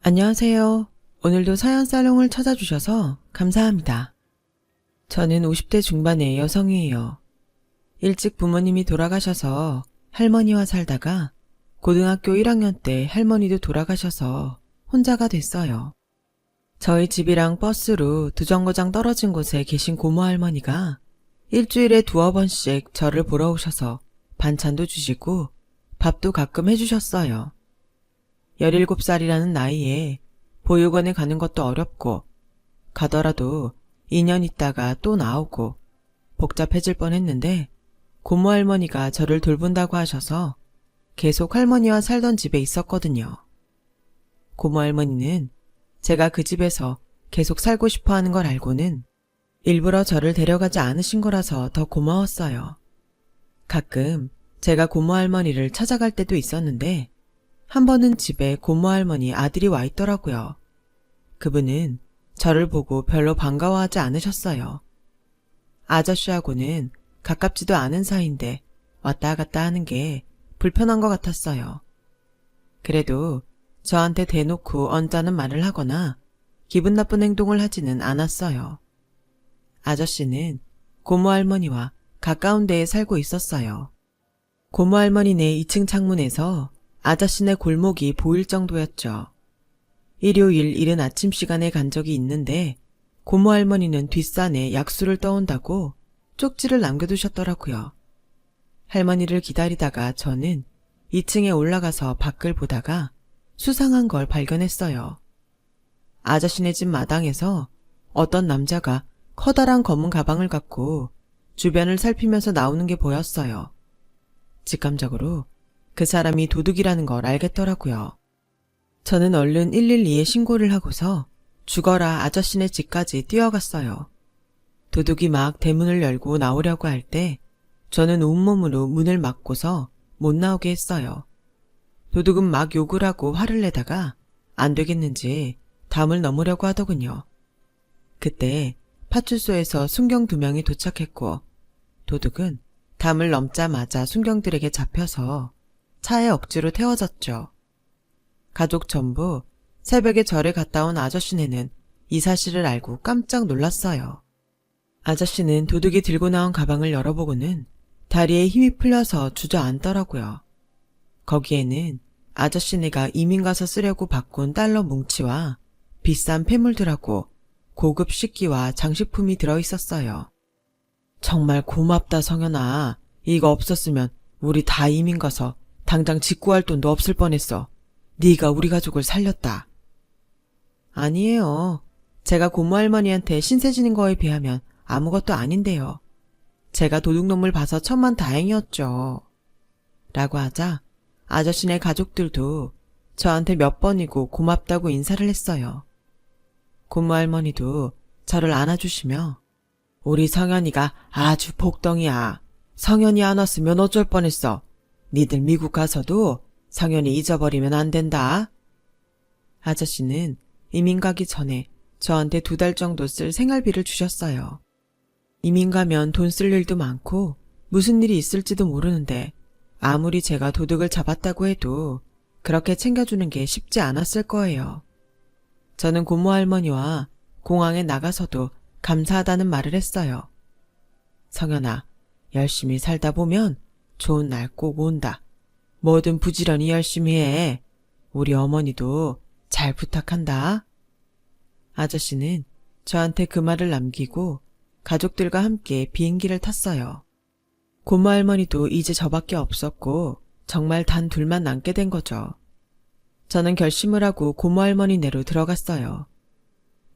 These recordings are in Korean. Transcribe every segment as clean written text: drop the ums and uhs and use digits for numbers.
안녕하세요. 오늘도 사연 살롱을 찾아주셔서 감사합니다. 저는 50대 중반의 여성이에요. 일찍 부모님이 돌아가셔서 할머니와 살다가 고등학교 1학년 때 할머니도 돌아가셔서 혼자가 됐어요. 저희 집이랑 버스로 두 정거장 떨어진 곳에 계신 고모 할머니가 일주일에 두어 번씩 저를 보러 오셔서 반찬도 주시고 밥도 가끔 해주셨어요. 17살이라는 나이에 보육원에 가는 것도 어렵고 가더라도 2년 있다가 또 나오고 복잡해질 뻔했는데 고모 할머니가 저를 돌본다고 하셔서 계속 할머니와 살던 집에 있었거든요. 고모 할머니는 제가 그 집에서 계속 살고 싶어 하는 걸 알고는 일부러 저를 데려가지 않으신 거라서 더 고마웠어요. 가끔 제가 고모 할머니를 찾아갈 때도 있었는데 한 번은 집에 고모 할머니 아들이 와 있더라고요. 그분은 저를 보고 별로 반가워하지 않으셨어요. 아저씨하고는 가깝지도 않은 사이인데 왔다 갔다 하는 게 불편한 것 같았어요. 그래도 저한테 대놓고 언짢은 말을 하거나 기분 나쁜 행동을 하지는 않았어요. 아저씨는 고모 할머니와 가까운 데에 살고 있었어요. 고모 할머니네 2층 창문에서 아저씨네 골목이 보일 정도였죠. 일요일 이른 아침 시간에 간 적이 있는데 고모 할머니는 뒷산에 약수를 떠온다고 쪽지를 남겨두셨더라고요. 할머니를 기다리다가 저는 2층에 올라가서 밖을 보다가 수상한 걸 발견했어요. 아저씨네 집 마당에서 어떤 남자가 커다란 검은 가방을 갖고 주변을 살피면서 나오는 게 보였어요. 직감적으로 그 사람이 도둑이라는 걸 알겠더라고요. 저는 얼른 112에 신고를 하고서 죽어라 아저씨네 집까지 뛰어갔어요. 도둑이 막 대문을 열고 나오려고 할 때 저는 온몸으로 문을 막고서 못 나오게 했어요. 도둑은 막 욕을 하고 화를 내다가 안 되겠는지 담을 넘으려고 하더군요. 그때 파출소에서 순경 2명이 도착했고 도둑은 담을 넘자마자 순경들에게 잡혀서 차에 억지로 태워졌죠. 가족 전부 새벽에 절에 갔다 온 아저씨네는 이 사실을 알고 깜짝 놀랐어요. 아저씨는 도둑이 들고 나온 가방을 열어보고는 다리에 힘이 풀려서 주저앉더라고요. 거기에는 아저씨네가 이민 가서 쓰려고 바꾼 달러 뭉치와 비싼 폐물들하고 고급 식기와 장식품이 들어있었어요. 정말 고맙다 성현아. 이거 없었으면 우리 다 이민 가서 당장 직구할 돈도 없을 뻔했어. 네가 우리 가족을 살렸다. 아니에요. 제가 고모 할머니한테 신세 지는 거에 비하면 아무것도 아닌데요. 제가 도둑놈을 봐서 천만다행이었죠. 라고 하자 아저씨네 가족들도 저한테 몇 번이고 고맙다고 인사를 했어요. 고모 할머니도 저를 안아주시며 우리 성현이가 아주 복덩이야. 성현이 안 왔으면 어쩔 뻔했어. 니들 미국 가서도 성현이 잊어버리면 안 된다. 아저씨는 이민 가기 전에 저한테 2달 정도 쓸 생활비를 주셨어요. 이민 가면 돈 쓸 일도 많고 무슨 일이 있을지도 모르는데 아무리 제가 도둑을 잡았다고 해도 그렇게 챙겨주는 게 쉽지 않았을 거예요. 저는 고모 할머니와 공항에 나가서도 감사하다는 말을 했어요. 성현아, 열심히 살다 보면 좋은 날 꼭 온다. 뭐든 부지런히 열심히 해. 우리 어머니도 잘 부탁한다. 아저씨는 저한테 그 말을 남기고 가족들과 함께 비행기를 탔어요. 고모 할머니도 이제 저밖에 없었고 정말 단 둘만 남게 된 거죠. 저는 결심을 하고 고모 할머니네로 들어갔어요.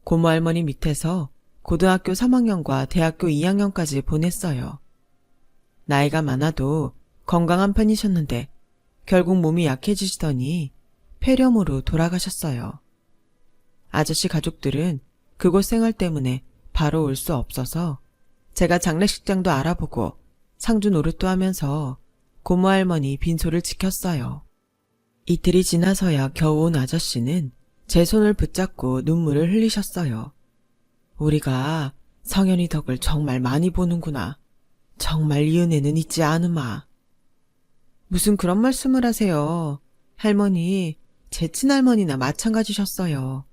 고모 할머니 밑에서 고등학교 3학년과 대학교 2학년까지 보냈어요. 나이가 많아도 건강한 편이셨는데 결국 몸이 약해지시더니 폐렴으로 돌아가셨어요. 아저씨 가족들은 그곳 생활 때문에 바로 올 수 없어서 제가 장례식장도 알아보고 상주 노릇도 하면서 고모 할머니 빈소를 지켰어요. 이틀이 지나서야 겨우 온 아저씨는 제 손을 붙잡고 눈물을 흘리셨어요. 우리가 성현이 덕을 정말 많이 보는구나. 정말 이 은혜는 잊지 않으마. 무슨 그런 말씀을 하세요. 할머니, 제 친할머니나 마찬가지셨어요.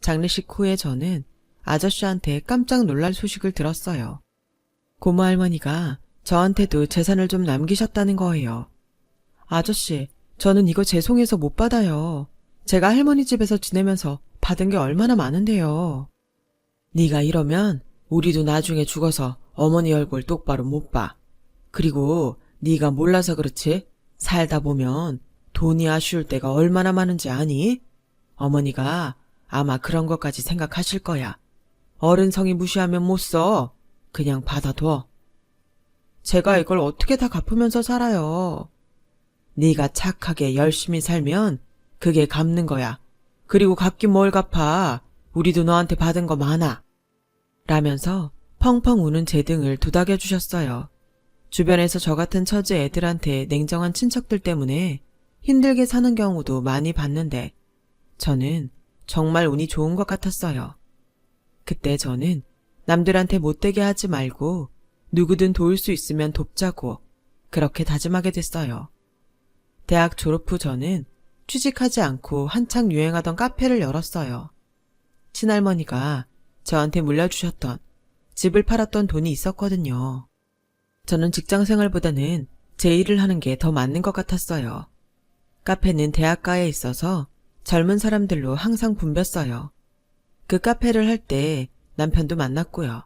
장례식 후에 저는 아저씨한테 깜짝 놀랄 소식을 들었어요. 고모 할머니가 저한테도 재산을 좀 남기셨다는 거예요. 아저씨, 저는 이거 죄송해서 못 받아요. 제가 할머니 집에서 지내면서 받은 게 얼마나 많은데요. 네가 이러면 우리도 나중에 죽어서 어머니 얼굴 똑바로 못 봐. 그리고 네가 몰라서 그렇지 살다 보면 돈이 아쉬울 때가 얼마나 많은지 아니? 어머니가 아마 그런 것까지 생각하실 거야. 어른 성의 무시하면 못 써. 그냥 받아둬. 제가 이걸 어떻게 다 갚으면서 살아요. 네가 착하게 열심히 살면 그게 갚는 거야. 그리고 갚긴 뭘 갚아. 우리도 너한테 받은 거 많아. 라면서 펑펑 우는 제 등을 도닥여 주셨어요. 주변에서 저 같은 처지 애들한테 냉정한 친척들 때문에 힘들게 사는 경우도 많이 봤는데 저는 정말 운이 좋은 것 같았어요. 그때 저는 남들한테 못되게 하지 말고 누구든 도울 수 있으면 돕자고 그렇게 다짐하게 됐어요. 대학 졸업 후 저는 취직하지 않고 한창 유행하던 카페를 열었어요. 친할머니가 저한테 물려주셨던 집을 팔았던 돈이 있었거든요. 저는 직장생활보다는 제 일을 하는 게 더 맞는 것 같았어요. 카페는 대학가에 있어서 젊은 사람들로 항상 붐볐어요. 그 카페를 할 때 남편도 만났고요.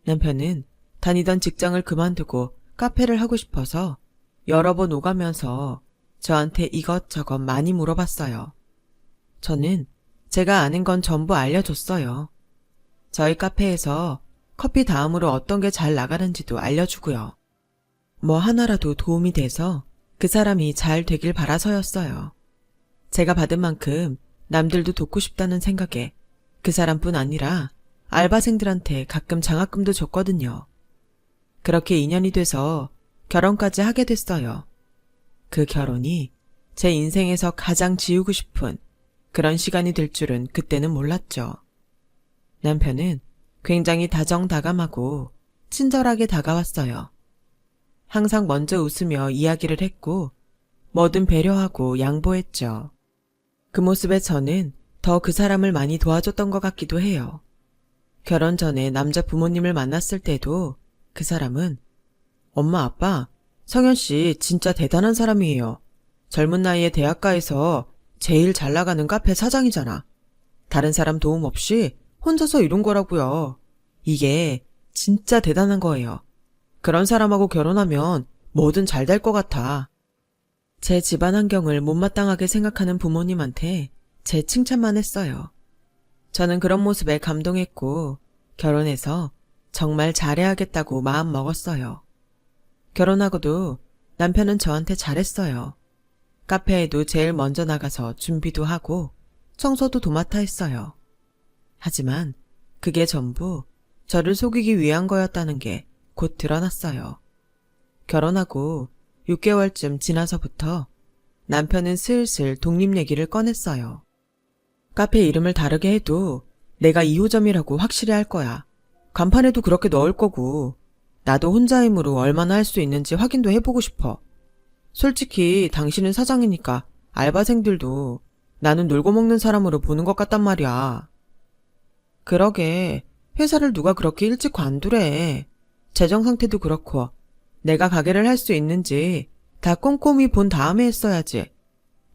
남편은 다니던 직장을 그만두고 카페를 하고 싶어서 여러 번 오가면서 저한테 이것저것 많이 물어봤어요. 저는 제가 아는 건 전부 알려줬어요. 저희 카페에서 커피 다음으로 어떤 게 잘 나가는지도 알려주고요. 뭐 하나라도 도움이 돼서 그 사람이 잘 되길 바라서였어요. 제가 받은 만큼 남들도 돕고 싶다는 생각에 그 사람뿐 아니라 알바생들한테 가끔 장학금도 줬거든요. 그렇게 인연이 돼서 결혼까지 하게 됐어요. 그 결혼이 제 인생에서 가장 지우고 싶은 그런 시간이 될 줄은 그때는 몰랐죠. 남편은 굉장히 다정다감하고 친절하게 다가왔어요. 항상 먼저 웃으며 이야기를 했고 뭐든 배려하고 양보했죠. 그 모습에 저는 더 그 사람을 많이 도와줬던 것 같기도 해요. 결혼 전에 남자 부모님을 만났을 때도 그 사람은 엄마 아빠 성현 씨 진짜 대단한 사람이에요. 젊은 나이에 대학가에서 제일 잘 나가는 카페 사장이잖아. 다른 사람 도움 없이 혼자서 이룬 거라고요. 이게 진짜 대단한 거예요. 그런 사람하고 결혼하면 뭐든 잘 될 것 같아. 제 집안 환경을 못마땅하게 생각하는 부모님한테 제 칭찬만 했어요. 저는 그런 모습에 감동했고 결혼해서 정말 잘해야겠다고 마음 먹었어요. 결혼하고도 남편은 저한테 잘했어요. 카페에도 제일 먼저 나가서 준비도 하고 청소도 도맡아 했어요. 하지만 그게 전부 저를 속이기 위한 거였다는 게 곧 드러났어요. 결혼하고 6개월쯤 지나서부터 남편은 슬슬 독립 얘기를 꺼냈어요. 카페 이름을 다르게 해도 내가 2호점이라고 확실히 할 거야. 간판에도 그렇게 넣을 거고 나도 혼자 힘으로 얼마나 할 수 있는지 확인도 해보고 싶어. 솔직히 당신은 사장이니까 알바생들도 나는 놀고 먹는 사람으로 보는 것 같단 말이야. 그러게 회사를 누가 그렇게 일찍 관두래. 재정 상태도 그렇고 내가 가게를 할 수 있는지 다 꼼꼼히 본 다음에 했어야지.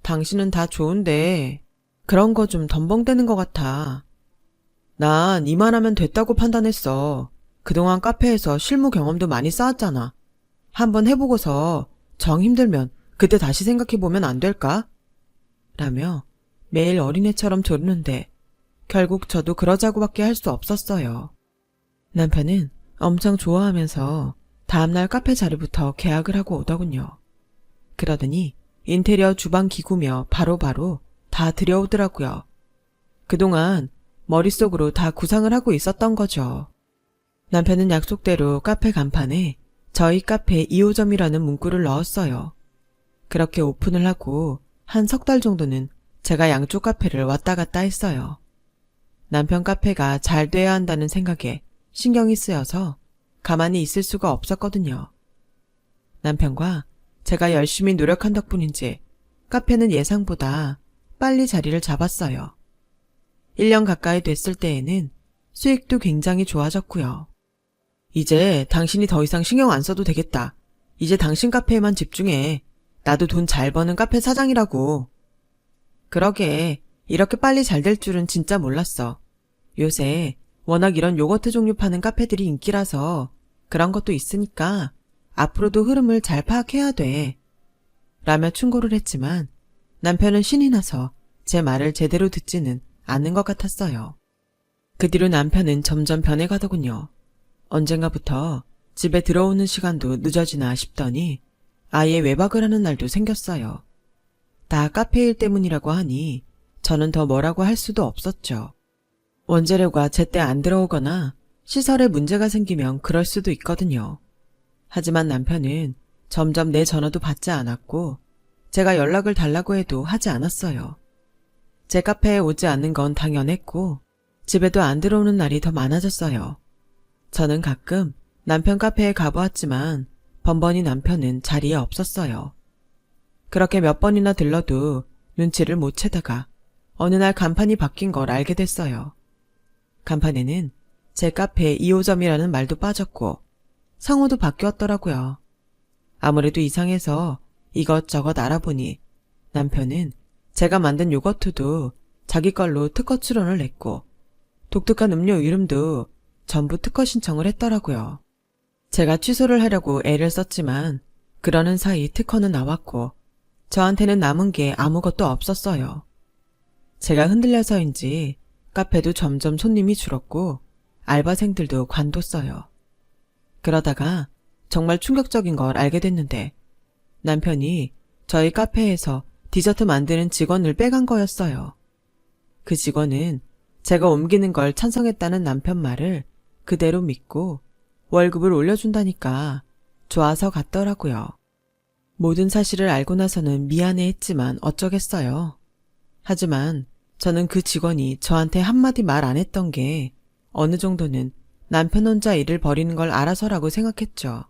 당신은 다 좋은데 그런 거 좀 덤벙대는 것 같아. 난 이만하면 됐다고 판단했어. 그동안 카페에서 실무 경험도 많이 쌓았잖아. 한번 해보고서 정 힘들면 그때 다시 생각해보면 안 될까? 라며 매일 어린애처럼 조르는데 결국 저도 그러자고밖에 할 수 없었어요. 남편은 엄청 좋아하면서 다음날 카페 자리부터 계약을 하고 오더군요. 그러더니 인테리어 주방 기구며 바로바로 다 들여오더라고요. 그동안 머릿속으로 다 구상을 하고 있었던 거죠. 남편은 약속대로 카페 간판에 저희 카페 2호점이라는 문구를 넣었어요. 그렇게 오픈을 하고 한 석 달 정도는 제가 양쪽 카페를 왔다 갔다 했어요. 남편 카페가 잘 돼야 한다는 생각에 신경이 쓰여서 가만히 있을 수가 없었거든요. 남편과 제가 열심히 노력한 덕분인지 카페는 예상보다 빨리 자리를 잡았어요. 1년 가까이 됐을 때에는 수익도 굉장히 좋아졌고요. 이제 당신이 더 이상 신경 안 써도 되겠다. 이제 당신 카페에만 집중해. 나도 돈 잘 버는 카페 사장이라고. 그러게, 이렇게 빨리 잘 될 줄은 진짜 몰랐어. 요새 워낙 이런 요거트 종류 파는 카페들이 인기라서 그런 것도 있으니까 앞으로도 흐름을 잘 파악해야 돼. 라며 충고를 했지만 남편은 신이 나서 제 말을 제대로 듣지는 않는 것 같았어요. 그 뒤로 남편은 점점 변해가더군요. 언젠가부터 집에 들어오는 시간도 늦어지나 싶더니 아예 외박을 하는 날도 생겼어요. 다 카페 일 때문이라고 하니 저는 더 뭐라고 할 수도 없었죠. 원재료가 제때 안 들어오거나 시설에 문제가 생기면 그럴 수도 있거든요. 하지만 남편은 점점 내 전화도 받지 않았고 제가 연락을 달라고 해도 하지 않았어요. 제 카페에 오지 않는 건 당연했고 집에도 안 들어오는 날이 더 많아졌어요. 저는 가끔 남편 카페에 가보았지만 번번이 남편은 자리에 없었어요. 그렇게 몇 번이나 들러도 눈치를 못 채다가 어느 날 간판이 바뀐 걸 알게 됐어요. 간판에는 제 카페 2호점이라는 말도 빠졌고 상호도 바뀌었더라고요. 아무래도 이상해서 이것저것 알아보니 남편은 제가 만든 요거트도 자기 걸로 특허 출원을 냈고 독특한 음료 이름도 전부 특허 신청을 했더라고요. 제가 취소를 하려고 애를 썼지만 그러는 사이 특허는 나왔고 저한테는 남은 게 아무것도 없었어요. 제가 흔들려서인지 카페도 점점 손님이 줄었고 알바생들도 관뒀어요. 그러다가 정말 충격적인 걸 알게 됐는데 남편이 저희 카페에서 디저트 만드는 직원을 빼간 거였어요. 그 직원은 제가 옮기는 걸 찬성했다는 남편 말을 그대로 믿고 월급을 올려준다니까 좋아서 갔더라고요. 모든 사실을 알고 나서는 미안해했지만 어쩌겠어요. 하지만 저는 그 직원이 저한테 한마디 말 안 했던 게 어느 정도는 남편 혼자 일을 벌이는 걸 알아서라고 생각했죠.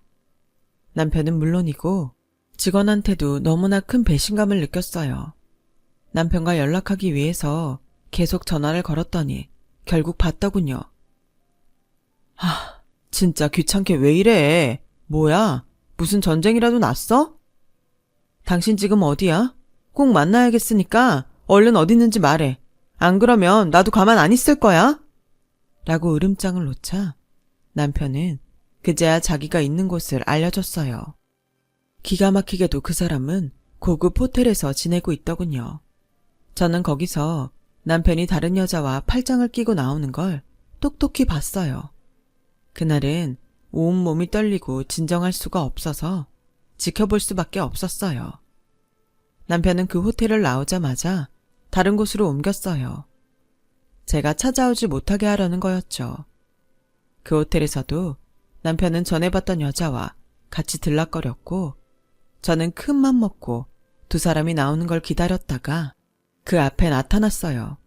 남편은 물론이고 직원한테도 너무나 큰 배신감을 느꼈어요. 남편과 연락하기 위해서 계속 전화를 걸었더니 결국 받더군요. 진짜 귀찮게 왜 이래? 뭐야? 무슨 전쟁이라도 났어? 당신 지금 어디야? 꼭 만나야겠으니까 얼른 어디 있는지 말해. 안 그러면 나도 가만 안 있을 거야. 라고 으름장을 놓자 남편은 그제야 자기가 있는 곳을 알려줬어요. 기가 막히게도 그 사람은 고급 호텔에서 지내고 있더군요. 저는 거기서 남편이 다른 여자와 팔짱을 끼고 나오는 걸 똑똑히 봤어요. 그날은 온몸이 떨리고 진정할 수가 없어서 지켜볼 수밖에 없었어요. 남편은 그 호텔을 나오자마자 다른 곳으로 옮겼어요. 제가 찾아오지 못하게 하려는 거였죠. 그 호텔에서도 남편은 전에 봤던 여자와 같이 들락거렸고 저는 큰 맘 먹고 두 사람이 나오는 걸 기다렸다가 그 앞에 나타났어요.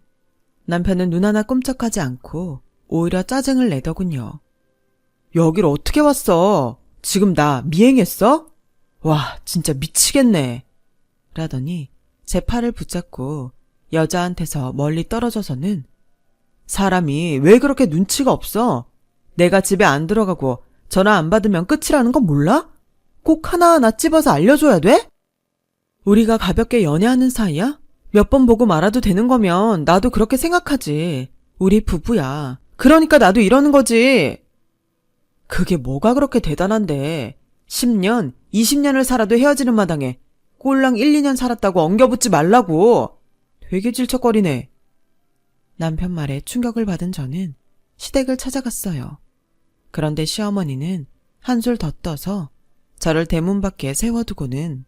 남편은 눈 하나 꼼짝하지 않고 오히려 짜증을 내더군요. 여길 어떻게 왔어? 지금 나 미행했어? 와, 진짜 미치겠네. 라더니 제 팔을 붙잡고 여자한테서 멀리 떨어져서는 사람이 왜 그렇게 눈치가 없어? 내가 집에 안 들어가고 전화 안 받으면 끝이라는 건 몰라? 꼭 하나하나 찝어서 알려줘야 돼? 우리가 가볍게 연애하는 사이야? 몇 번 보고 말아도 되는 거면 나도 그렇게 생각하지. 우리 부부야. 그러니까 나도 이러는 거지. 그게 뭐가 그렇게 대단한데 10년, 20년을 살아도 헤어지는 마당에 꼴랑 1, 2년 살았다고 엉겨붙지 말라고. 되게 질척거리네. 남편 말에 충격을 받은 저는 시댁을 찾아갔어요. 그런데 시어머니는 한술 더 떠서 저를 대문 밖에 세워두고는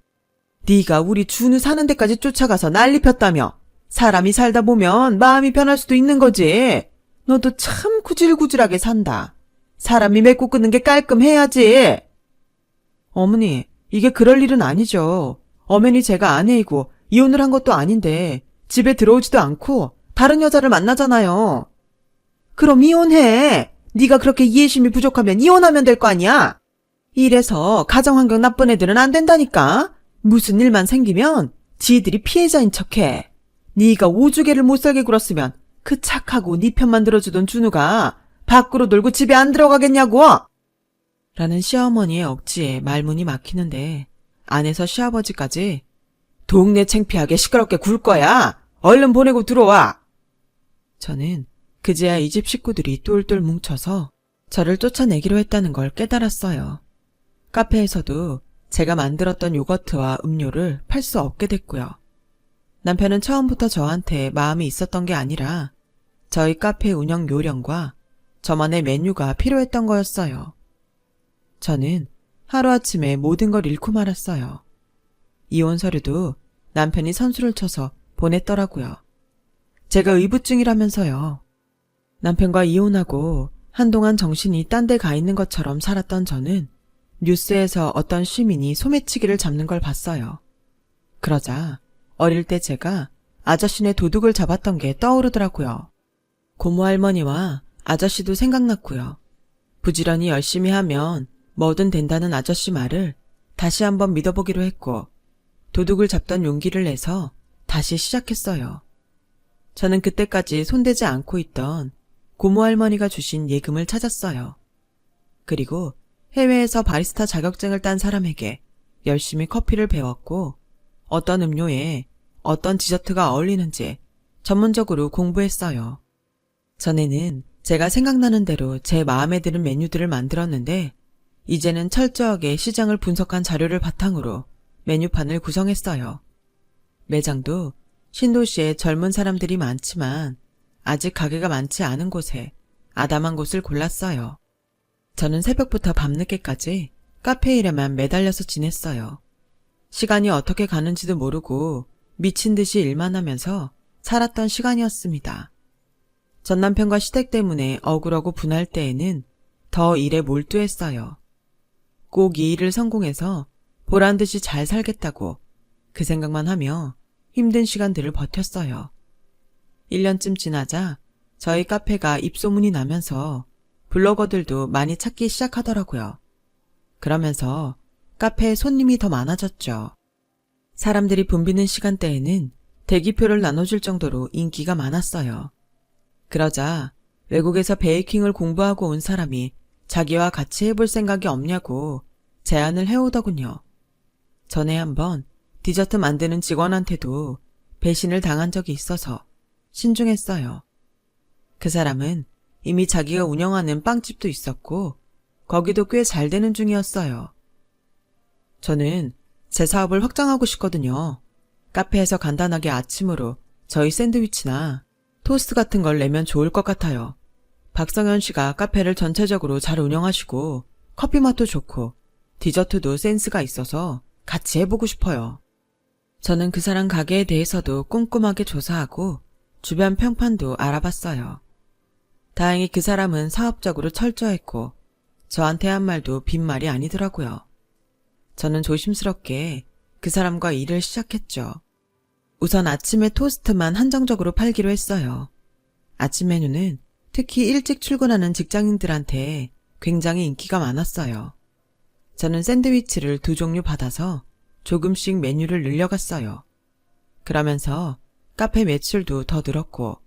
네가 우리 준우 사는 데까지 쫓아가서 난리 폈다며. 사람이 살다 보면 마음이 변할 수도 있는 거지. 너도 참 구질구질하게 산다. 사람이 맺고 끊는 게 깔끔해야지. 어머니, 이게 그럴 일은 아니죠. 엄연히 제가 아내이고 이혼을 한 것도 아닌데 집에 들어오지도 않고 다른 여자를 만나잖아요. 그럼 이혼해. 네가 그렇게 이해심이 부족하면 이혼하면 될 거 아니야. 이래서 가정환경 나쁜 애들은 안 된다니까. 무슨 일만 생기면 지들이 피해자인 척해. 네가 오주개를 못살게 굴었으면 그 착하고 네 편만 들어주던 준우가 밖으로 놀고 집에 안 들어가겠냐고! 라는 시어머니의 억지에 말문이 막히는데 안에서 시아버지까지 동네 창피하게 시끄럽게 굴 거야. 얼른 보내고 들어와. 저는 그제야 이 집 식구들이 똘똘 뭉쳐서 저를 쫓아내기로 했다는 걸 깨달았어요. 카페에서도 제가 만들었던 요거트와 음료를 팔 수 없게 됐고요. 남편은 처음부터 저한테 마음이 있었던 게 아니라 저희 카페 운영 요령과 저만의 메뉴가 필요했던 거였어요. 저는 하루아침에 모든 걸 잃고 말았어요. 이혼 서류도 남편이 선수를 쳐서 보냈더라고요. 제가 의부증이라면서요. 남편과 이혼하고 한동안 정신이 딴 데 가 있는 것처럼 살았던 저는 뉴스에서 어떤 시민이 소매치기를 잡는 걸 봤어요. 그러자 어릴 때 제가 아저씨네 도둑을 잡았던 게 떠오르더라고요. 고모 할머니와 아저씨도 생각났고요. 부지런히 열심히 하면 뭐든 된다는 아저씨 말을 다시 한번 믿어보기로 했고 도둑을 잡던 용기를 내서 다시 시작했어요. 저는 그때까지 손대지 않고 있던 고모 할머니가 주신 예금을 찾았어요. 그리고 해외에서 바리스타 자격증을 딴 사람에게 열심히 커피를 배웠고 어떤 음료에 어떤 디저트가 어울리는지 전문적으로 공부했어요. 전에는 제가 생각나는 대로 제 마음에 드는 메뉴들을 만들었는데 이제는 철저하게 시장을 분석한 자료를 바탕으로 메뉴판을 구성했어요. 매장도 신도시에 젊은 사람들이 많지만 아직 가게가 많지 않은 곳에 아담한 곳을 골랐어요. 저는 새벽부터 밤늦게까지 카페 일에만 매달려서 지냈어요. 시간이 어떻게 가는지도 모르고 미친 듯이 일만 하면서 살았던 시간이었습니다. 전 남편과 시댁 때문에 억울하고 분할 때에는 더 일에 몰두했어요. 꼭 이 일을 성공해서 보란듯이 잘 살겠다고 그 생각만 하며 힘든 시간들을 버텼어요. 1년쯤 지나자 저희 카페가 입소문이 나면서 블로거들도 많이 찾기 시작하더라고요. 그러면서 카페에 손님이 더 많아졌죠. 사람들이 붐비는 시간대에는 대기표를 나눠줄 정도로 인기가 많았어요. 그러자 외국에서 베이킹을 공부하고 온 사람이 자기와 같이 해볼 생각이 없냐고 제안을 해오더군요. 전에 한번 디저트 만드는 직원한테도 배신을 당한 적이 있어서 신중했어요. 그 사람은 이미 자기가 운영하는 빵집도 있었고 거기도 꽤 잘 되는 중이었어요. 저는 제 사업을 확장하고 싶거든요. 카페에서 간단하게 아침으로 저희 샌드위치나 토스트 같은 걸 내면 좋을 것 같아요. 박성현 씨가 카페를 전체적으로 잘 운영하시고 커피 맛도 좋고 디저트도 센스가 있어서 같이 해보고 싶어요. 저는 그 사람 가게에 대해서도 꼼꼼하게 조사하고 주변 평판도 알아봤어요. 다행히 그 사람은 사업적으로 철저했고 저한테 한 말도 빈말이 아니더라고요. 저는 조심스럽게 그 사람과 일을 시작했죠. 우선 아침에 토스트만 한정적으로 팔기로 했어요. 아침 메뉴는 특히 일찍 출근하는 직장인들한테 굉장히 인기가 많았어요. 저는 샌드위치를 2종류 받아서 조금씩 메뉴를 늘려갔어요. 그러면서 카페 매출도 더 늘었고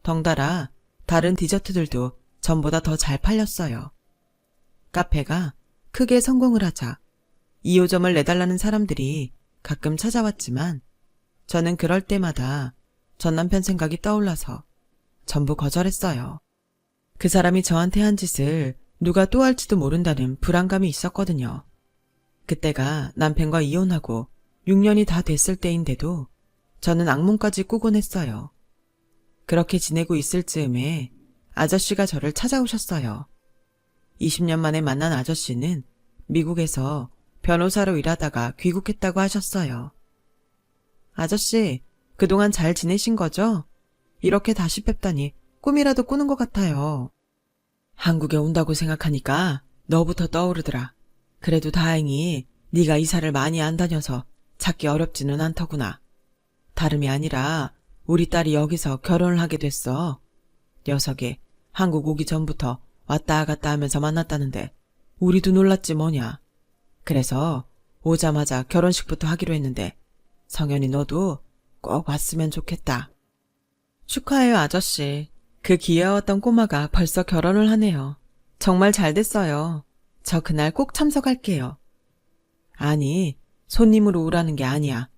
덩달아 다른 디저트들도 전보다 더 잘 팔렸어요. 카페가 크게 성공을 하자 2호점을 내달라는 사람들이 가끔 찾아왔지만 저는 그럴 때마다 전 남편 생각이 떠올라서 전부 거절했어요. 그 사람이 저한테 한 짓을 누가 또 할지도 모른다는 불안감이 있었거든요. 그때가 남편과 이혼하고 6년이 다 됐을 때인데도 저는 악몽까지 꾸곤 했어요. 그렇게 지내고 있을 즈음에 아저씨가 저를 찾아오셨어요. 20년 만에 만난 아저씨는 미국에서 변호사로 일하다가 귀국했다고 하셨어요. 아저씨, 그동안 잘 지내신 거죠? 이렇게 다시 뵙다니 꿈이라도 꾸는 것 같아요. 한국에 온다고 생각하니까 너부터 떠오르더라. 그래도 다행히 네가 이사를 많이 안 다녀서 찾기 어렵지는 않더구나. 다름이 아니라 우리 딸이 여기서 결혼을 하게 됐어. 녀석이 한국 오기 전부터 왔다 갔다 하면서 만났다는데 우리도 놀랐지 뭐냐. 그래서 오자마자 결혼식부터 하기로 했는데 성현이 너도 꼭 왔으면 좋겠다. 축하해요, 아저씨. 그 귀여웠던 꼬마가 벌써 결혼을 하네요. 정말 잘 됐어요. 저 그날 꼭 참석할게요. 아니, 손님으로 오라는 게 아니야.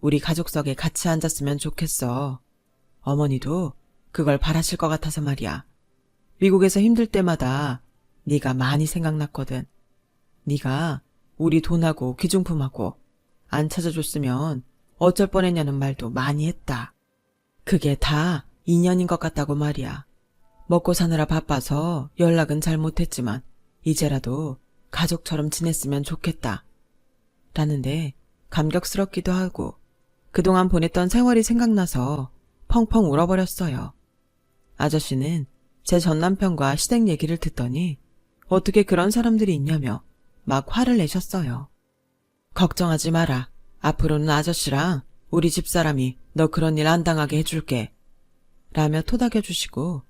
우리 가족석에 같이 앉았으면 좋겠어. 어머니도 그걸 바라실 것 같아서 말이야. 미국에서 힘들 때마다 네가 많이 생각났거든. 네가 우리 돈하고 귀중품하고 안 찾아줬으면 어쩔 뻔했냐는 말도 많이 했다. 그게 다 인연인 것 같다고 말이야. 먹고 사느라 바빠서 연락은 잘 못했지만 이제라도 가족처럼 지냈으면 좋겠다. 라는데 감격스럽기도 하고 그동안 보냈던 세월이 생각나서 펑펑 울어버렸어요. 아저씨는 제 전남편과 시댁 얘기를 듣더니 어떻게 그런 사람들이 있냐며 막 화를 내셨어요. 걱정하지 마라. 앞으로는 아저씨랑 우리 집사람이 너 그런 일 안 당하게 해줄게. 라며 토닥여주시고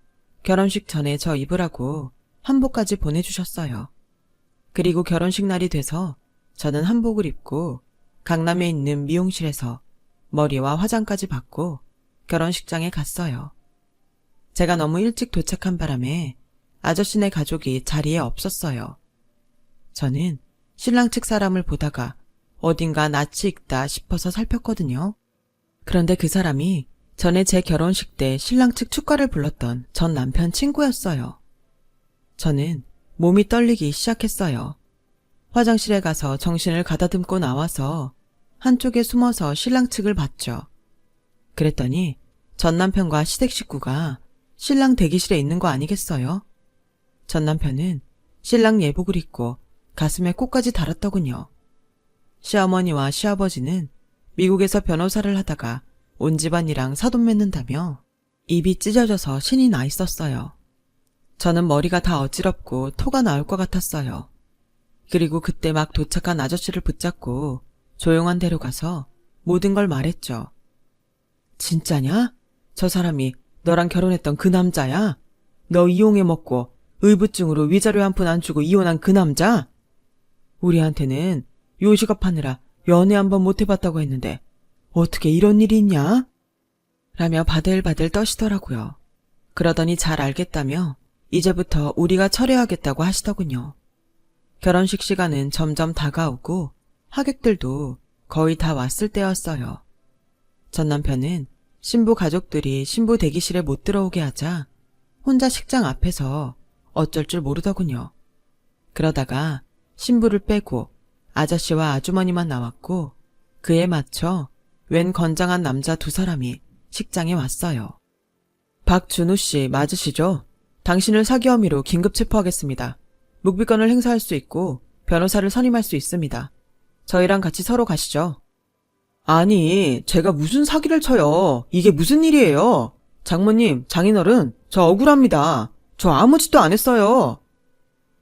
결혼식 전에 저 입으라고 한복까지 보내주셨어요. 그리고 결혼식 날이 돼서 저는 한복을 입고 강남에 있는 미용실에서 머리와 화장까지 받고 결혼식장에 갔어요. 제가 너무 일찍 도착한 바람에 아저씨네 가족이 자리에 없었어요. 저는 신랑 측 사람을 보다가 어딘가 낯이 익다 싶어서 살폈거든요. 그런데 그 사람이 전에 제 결혼식 때 신랑 측 축가를 불렀던 전 남편 친구였어요. 저는 몸이 떨리기 시작했어요. 화장실에 가서 정신을 가다듬고 나와서 한쪽에 숨어서 신랑 측을 봤죠. 그랬더니 전 남편과 시댁 식구가 신랑 대기실에 있는 거 아니겠어요? 전 남편은 신랑 예복을 입고 가슴에 꽃까지 달았더군요. 시어머니와 시아버지는 미국에서 변호사를 하다가 온 집안이랑 사돈 맺는다며 입이 찢어져서 신이 나 있었어요. 저는 머리가 다 어지럽고 토가 나올 것 같았어요. 그리고 그때 막 도착한 아저씨를 붙잡고 조용한 데로 가서 모든 걸 말했죠. 진짜냐? 저 사람이 너랑 결혼했던 그 남자야? 너 이용해 먹고 의부증으로 위자료 한 푼 안 주고 이혼한 그 남자? 우리한테는 요식업 하느라 연애 한번 못 해봤다고 했는데 어떻게 이런 일이 있냐? 라며 바들바들 떠시더라고요. 그러더니 잘 알겠다며 이제부터 우리가 처리하겠다고 하시더군요. 결혼식 시간은 점점 다가오고 하객들도 거의 다 왔을 때였어요. 전 남편은 신부 가족들이 신부 대기실에 못 들어오게 하자 혼자 식장 앞에서 어쩔 줄 모르더군요. 그러다가 신부를 빼고 아저씨와 아주머니만 나왔고 그에 맞춰 웬 건장한 남자 두 사람이 식장에 왔어요. 박준우 씨 맞으시죠? 당신을 사기 혐의로 긴급 체포하겠습니다. 묵비권을 행사할 수 있고 변호사를 선임할 수 있습니다. 저희랑 같이 서로 가시죠. 아니, 제가 무슨 사기를 쳐요. 이게 무슨 일이에요? 장모님, 장인어른, 저 억울합니다. 저 아무 짓도 안 했어요.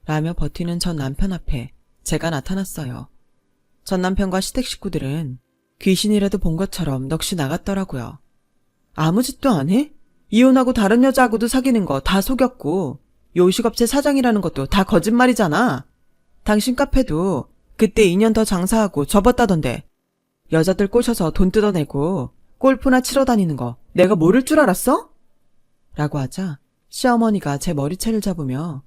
라며 버티는 전 남편 앞에 제가 나타났어요. 전 남편과 시댁 식구들은 귀신이라도 본 것처럼 넋이 나갔더라고요. 아무 짓도 안 해? 이혼하고 다른 여자하고도 사귀는 거 다 속였고 요식업체 사장이라는 것도 다 거짓말이잖아. 당신 카페도 그때 2년 더 장사하고 접었다던데 여자들 꼬셔서 돈 뜯어내고 골프나 치러 다니는 거 내가 모를 줄 알았어? 라고 하자 시어머니가 제 머리채를 잡으며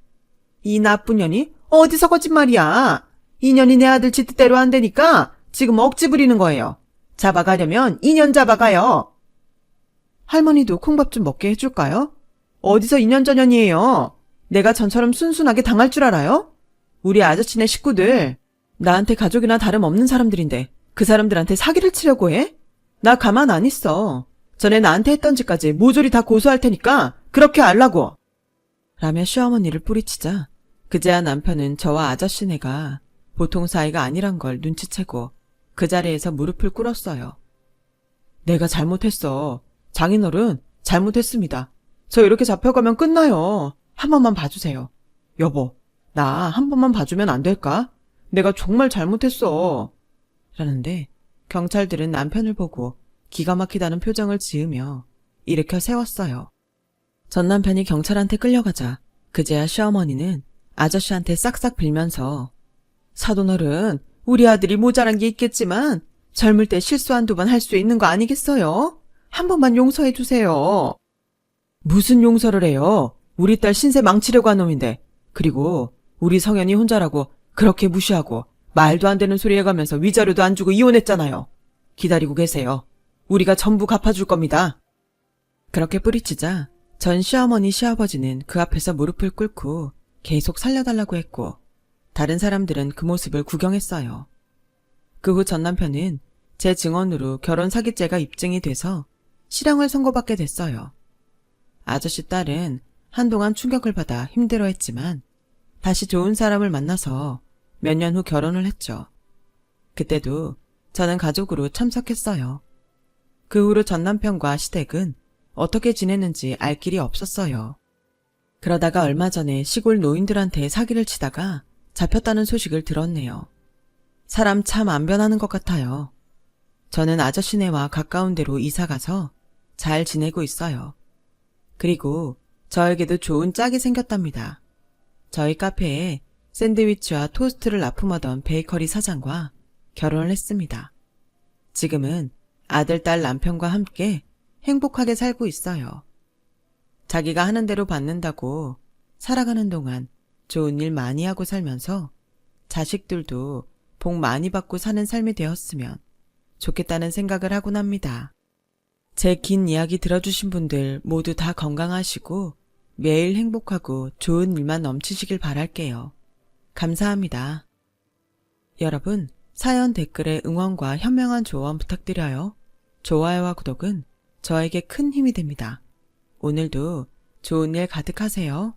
이 나쁜 년이 어디서 거짓말이야. 2년이 내 아들 지 뜻대로 안 되니까 지금 억지 부리는 거예요. 잡아가려면 2년 잡아가요. 할머니도 콩밥 좀 먹게 해줄까요? 어디서 2년 전년이에요. 내가 전처럼 순순하게 당할 줄 알아요? 우리 아저씨네 식구들 나한테 가족이나 다름없는 사람들인데 그 사람들한테 사기를 치려고 해? 나 가만 안 있어. 전에 나한테 했던 짓까지 모조리 다 고소할 테니까 그렇게 알라고. 라며 시어머니를 뿌리치자 그제야 남편은 저와 아저씨네가 보통 사이가 아니란 걸 눈치채고 그 자리에서 무릎을 꿇었어요. 내가 잘못했어. 장인어른 잘못했습니다. 저 이렇게 잡혀가면 끝나요. 한 번만 봐주세요. 여보, 나 한 번만 봐주면 안 될까? 내가 정말 잘못했어. 라는데 경찰들은 남편을 보고 기가 막히다는 표정을 지으며 일으켜 세웠어요. 전 남편이 경찰한테 끌려가자 그제야 시어머니는 아저씨한테 싹싹 빌면서 사돈어른, 우리 아들이 모자란 게 있겠지만 젊을 때 실수 한두 번 할 수 있는 거 아니겠어요? 한 번만 용서해 주세요. 무슨 용서를 해요? 우리 딸 신세 망치려고 한 놈인데. 그리고 우리 성현이 혼자라고 그렇게 무시하고 말도 안 되는 소리 해가면서 위자료도 안 주고 이혼했잖아요. 기다리고 계세요. 우리가 전부 갚아줄 겁니다. 그렇게 뿌리치자 전 시어머니 시아버지는 그 앞에서 무릎을 꿇고 계속 살려달라고 했고 다른 사람들은 그 모습을 구경했어요. 그 후 전 남편은 제 증언으로 결혼 사기죄가 입증이 돼서 실형을 선고받게 됐어요. 아저씨 딸은 한동안 충격을 받아 힘들어했지만 다시 좋은 사람을 만나서 몇 년 후 결혼을 했죠. 그때도 저는 가족으로 참석했어요. 그 후로 전 남편과 시댁은 어떻게 지냈는지 알 길이 없었어요. 그러다가 얼마 전에 시골 노인들한테 사기를 치다가 잡혔다는 소식을 들었네요. 사람 참 안 변하는 것 같아요. 저는 아저씨네와 가까운 데로 이사가서 잘 지내고 있어요. 그리고 저에게도 좋은 짝이 생겼답니다. 저희 카페에 샌드위치와 토스트를 납품하던 베이커리 사장과 결혼을 했습니다. 지금은 아들, 딸, 남편과 함께 행복하게 살고 있어요. 자기가 하는 대로 받는다고 살아가는 동안 좋은 일 많이 하고 살면서 자식들도 복 많이 받고 사는 삶이 되었으면 좋겠다는 생각을 하곤 합니다. 제 긴 이야기 들어주신 분들 모두 다 건강하시고 매일 행복하고 좋은 일만 넘치시길 바랄게요. 감사합니다. 여러분, 사연 댓글에 응원과 현명한 조언 부탁드려요. 좋아요와 구독은 저에게 큰 힘이 됩니다. 오늘도 좋은 일 가득하세요.